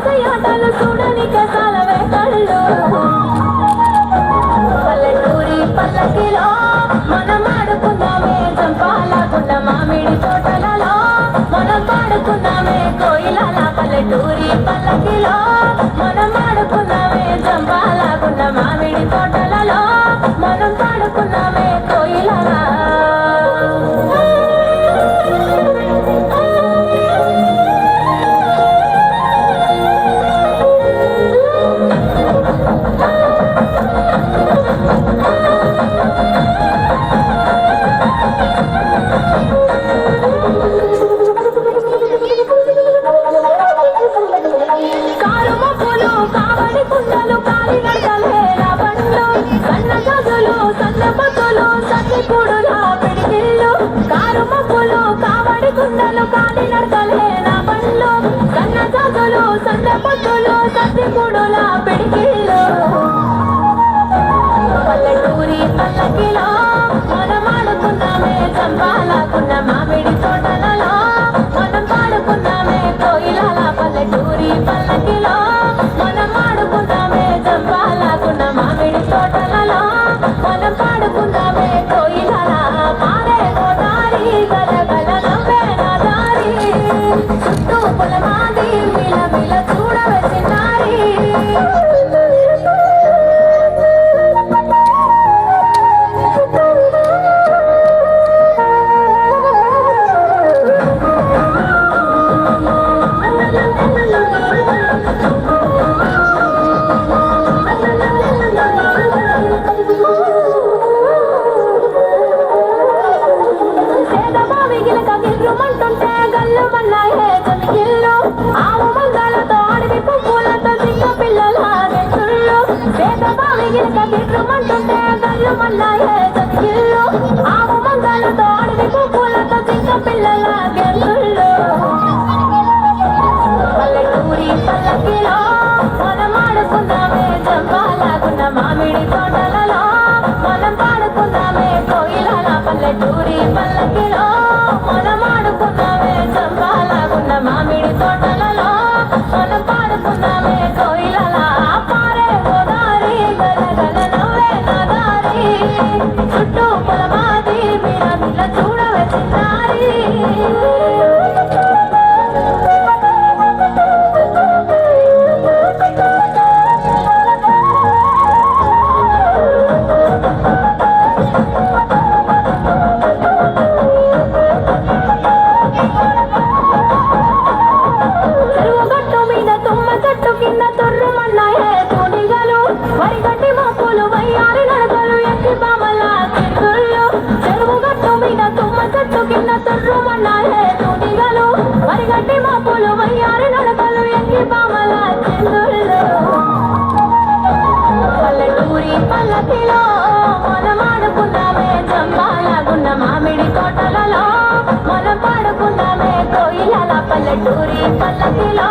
సయాటలు చూడని కసాలవే కళ్ళు పల్లెటూరి పల్లకిలో మనం ఆడుకున్నామే చంపాలకున్న మామిడి తోటలలో మనం పాడుకున్నామే కోయిలల పల్లెటూరి పల్లకిలో మనం ఆడుకున్నామే చంపాలకున్న మామిడి తోటలలో మనం పాడుకున్నామే కోయిలల పల్లెటూరి పల్లకిలో మనం ఆడుకున్నామే చంపాలకున్న మామిడి తోటలలో మనం పాడుకున్నామే కోయిలల పల్లెటూరి పల్లకిలో మనం ఆడుకున్నామే చంపాలకున్న మామిడి తోటలలో మనం పాడుకున్నామే కోయిలల పారే గోదారి గలగల నవ్వే నా దారి చుట్టూ పొలమాది మిల మిల చూడవే చిన్నారి పల్లెటూరి పల్లకిలో మనం ఆడుకున్నామే చంపాలకున్న మామిడి తోటలలో మనం పాడుకున్నామే కోయిలల పల్లెటూరి పల్లకిలో మనం ఆడుకున్నామే చంపాలకున్న మామిడి తోటలలో మనం పాడుకున్నామే కోయిలల పారే గోదారి గలగల నవ్వే నా దారి చుట్టూ పొలమాది మిల మిల చూడవే చిన్నారి పల్లెటూరి పల్లకిలో మనం ఆడుకున్నామే చంపాలకున్న మామిడి తోటలలో మనం పాడుకున్నామే కోయిలల పల్లెటూరి పల్లకిలో